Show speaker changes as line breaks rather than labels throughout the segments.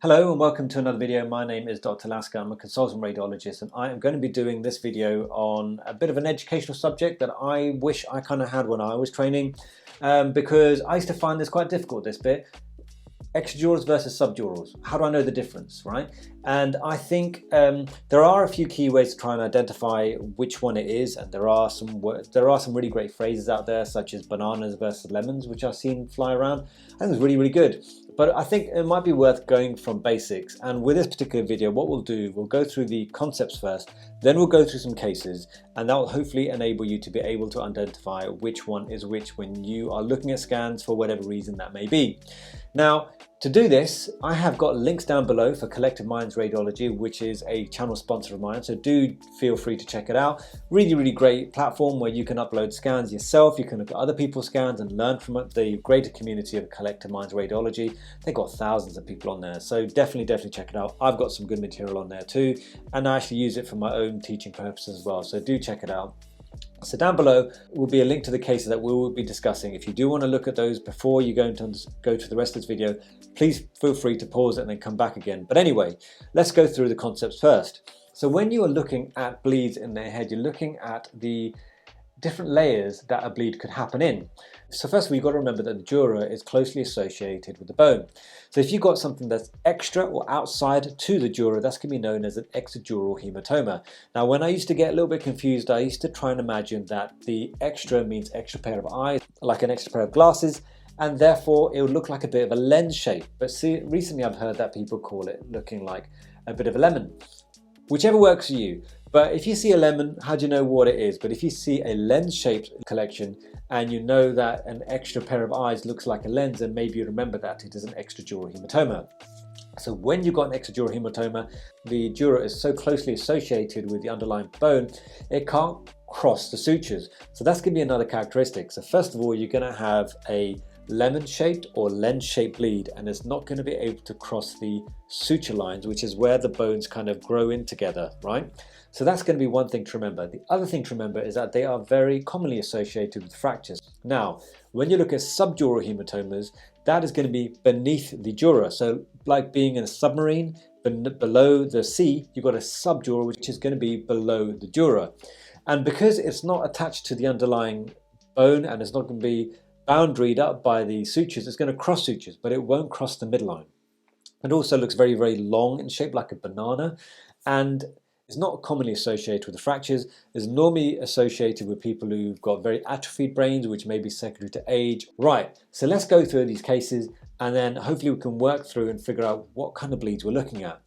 Hello and welcome to another video. My name is Dr. Lasker. I'm a consultant radiologist and I am going to be doing this video on a bit of an educational subject that I wish I kind of had when I was training because I used to find this quite difficult, this bit. Extrajurals versus subdurals. How do I know the difference, right? And I think there are a few key ways to try and identify which one it is, and there are some really great phrases out there, such as bananas versus lemons, which I've seen fly around. I think it's really good. But I think it might be worth going from basics. And with this particular video, what we'll do, we'll go through the concepts first, then we'll go through some cases, and that will hopefully enable you to be able to identify which one is which when you are looking at scans for whatever reason that may be. Now, to do this, I have got links down below for Collective Minds Radiology, which is a channel sponsor of mine, so do feel free to check it out. Really great platform where you can upload scans yourself, you can look at other people's scans and learn from the greater community of Collective Minds Radiology. They've got thousands of people on there, so definitely check it out. I've got some good material on there too, and I actually use it for my own teaching purposes as well, so do check it out. So down below will be a link to the cases that we will be discussing. If you do want to look at those before you go to the rest of this video, please feel free to pause it and then come back again. But anyway, let's go through the concepts first. So when you are looking at bleeds in the head, you're looking at the different layers that a bleed could happen in. So first of all, you've got to remember that the dura is closely associated with the bone. So if you've got something that's extra or outside to the dura, that's going to be known as an extradural hematoma. Now, when I used to get a little bit confused, I used to try and imagine that the extra means extra pair of eyes, like an extra pair of glasses, and therefore it would look like a bit of a lens shape. But see, recently I've heard that people call it looking like a bit of a lemon. Whichever works for you. But if you see a lemon, how do you know what it is? But if you see a lens-shaped collection and you know that an extra pair of eyes looks like a lens, then maybe you remember that it is an extradural hematoma. So when you've got an extradural hematoma, the dura is so closely associated with the underlying bone, it can't cross the sutures. So that's going to be another characteristic. So first of all, you're going to have a lemon-shaped or lens-shaped bleed, and it's not going to be able to cross the suture lines, which is where the bones kind of grow in together, right? So that's going to be one thing to remember. The other thing to remember is that they are very commonly associated with fractures. Now, when you look at subdural hematomas, that is going to be beneath the dura. So like being in a submarine, below the sea, you've got a subdural, which is going to be below the dura. And because it's not attached to the underlying bone and it's not going to be boundaried up by the sutures, it's going to cross sutures, but it won't cross the midline. It also looks very long in shape, like a banana, and it's not commonly associated with the fractures. It's normally associated with people who've got very atrophied brains, which may be secondary to age. Right, so let's go through these cases and then hopefully we can work through and figure out what kind of bleeds we're looking at.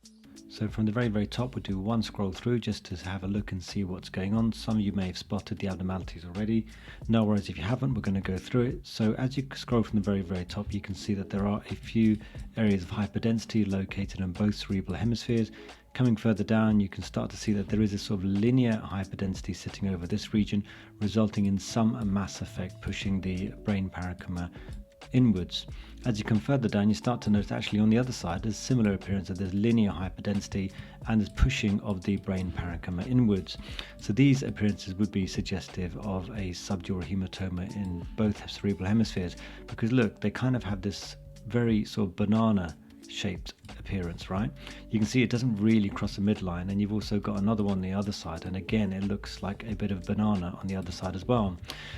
So from the very top, we'll do one scroll through just to have a look and see what's going on. Some of you may have spotted the abnormalities already. No worries if you haven't, we're going to go through it. So as you scroll from the very top, you can see that there are a few areas of hyperdensity located in both cerebral hemispheres. Coming further down, you can start to see that there is a sort of linear hyperdensity sitting over this region, resulting in some mass effect pushing the brain parenchyma inwards. As you come further down, you start to notice actually on the other side there's similar appearance of this linear hyperdensity and this pushing of the brain parenchyma inwards. So these appearances would be suggestive of a subdural hematoma in both cerebral hemispheres, because look, they kind of have this very sort of banana shaped appearance, right? You can see it doesn't really cross the midline, and you've also got another one on the other side, and again it looks like a bit of banana on the other side as well.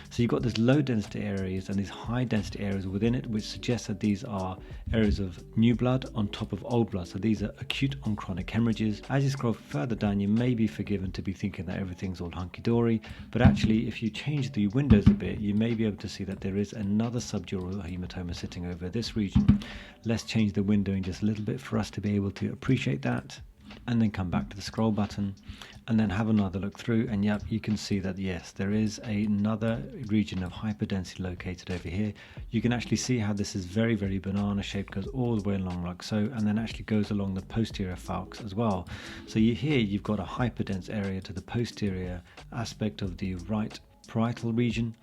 So you've got these low density areas and these high density areas within it, which suggests that these are areas of new blood on top of old blood. So these are acute on chronic hemorrhages. As you scroll further down, you may be forgiven to be thinking that everything's all hunky-dory, but actually if you change the windows a bit, you may be able to see that there is another subdural hematoma sitting over this region. Let's change the windowing just a little bit for us to be able to appreciate that, and then come back to the scroll button and then have another look through, and yep, you can see that yes, there is another region of hyperdensity located over here. You can actually see how this is very banana shaped, goes all the way along like so, and then actually goes along the posterior falx as well. So here you've got a hyperdense area to the posterior aspect of the right parietal region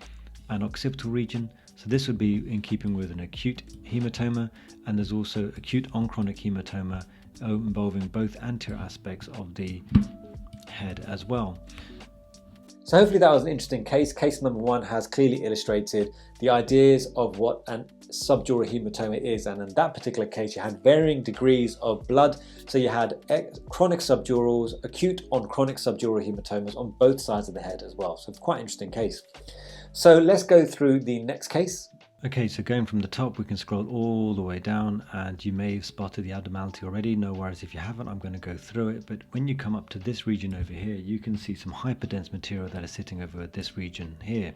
and occipital region. So this would be in keeping with an acute hematoma, and there's also acute onchronic hematoma involving both anterior aspects of the head as well.
So hopefully that was an interesting case. Case number one has clearly illustrated the ideas of what an subdural hematoma is, and in that particular case you had varying degrees of blood. So you had chronic subdurals, acute on chronic subdural hematomas on both sides of the head as well. So it's quite an interesting case. So let's go through the next case.
Okay, so going from the top, we can scroll all the way down, and you may have spotted the abnormality already. No worries if you haven't, I'm going to go through it. But when you come up to this region over here, you can see some hyperdense material that is sitting over this region here.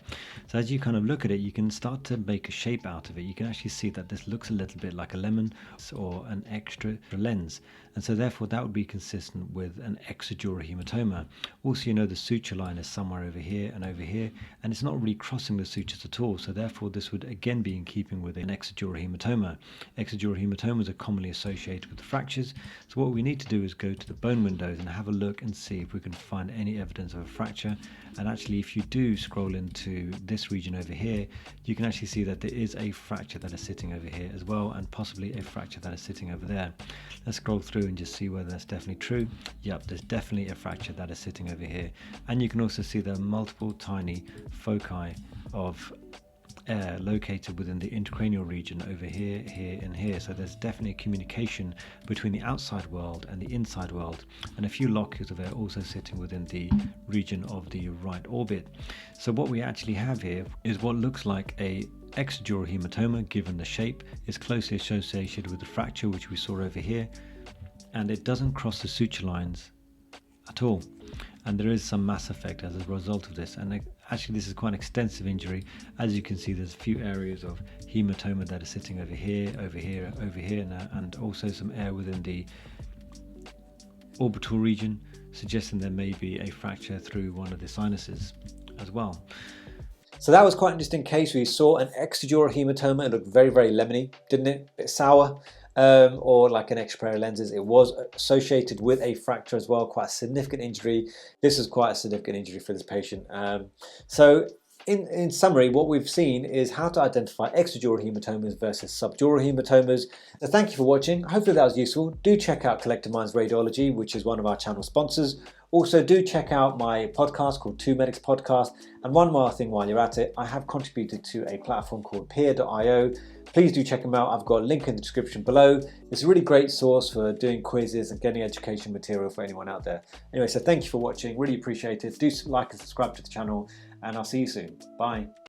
So as you kind of look at it, you can start to make a shape out of it. You can actually see that this looks a little bit like a lemon or an extra lens. And so therefore that would be consistent with an extrajuror hematoma. Also, you know, the suture line is somewhere over here, and it's not really crossing the sutures at all. So therefore this would again be in keeping with an extrajuror hematoma. Extrajuror hematomas are commonly associated with fractures. So what we need to do is go to the bone windows and have a look and see if we can find any evidence of a fracture. And actually, if you do scroll into this region over here, you can actually see that there is a fracture that is sitting over here as well, and possibly a fracture that is sitting over there. Let's scroll through and just see whether that's definitely true. Yep, there's definitely a fracture that is sitting over here. And you can also see there are multiple tiny foci of air located within the intracranial region over here, here and here. So there's definitely a communication between the outside world and the inside world, and a few locules of air also sitting within the region of the right orbit. So what we actually have here is what looks like a extradural hematoma, given the shape. Is closely associated with the fracture which we saw over here, and it doesn't cross the suture lines at all. And there is some mass effect as a result of this, and actually this is quite an extensive injury. As you can see, there's a few areas of hematoma that are sitting over here, over here, over here now, and also some air within the orbital region, suggesting there may be a fracture through one of the sinuses as well.
So that was quite an interesting case. We saw an extrajuror hematoma. It looked very, very lemony, didn't it? A bit sour. Or like an extradural lenses. It was associated with a fracture as well, quite a significant injury. This is quite a significant injury for this patient. So in summary, what we've seen is how to identify extradural hematomas versus subdural hematomas. So thank you for watching. Hopefully that was useful. Do check out Collective Minds Radiology, which is one of our channel sponsors. Also, do check out my podcast called Two Medics Podcast. And one more thing while you're at it, I have contributed to a platform called peer.io. Please do check them out. I've got a link in the description below. It's a really great source for doing quizzes and getting education material for anyone out there. Anyway, so thank you for watching. Really appreciate it. Do like and subscribe to the channel, and I'll see you soon. Bye.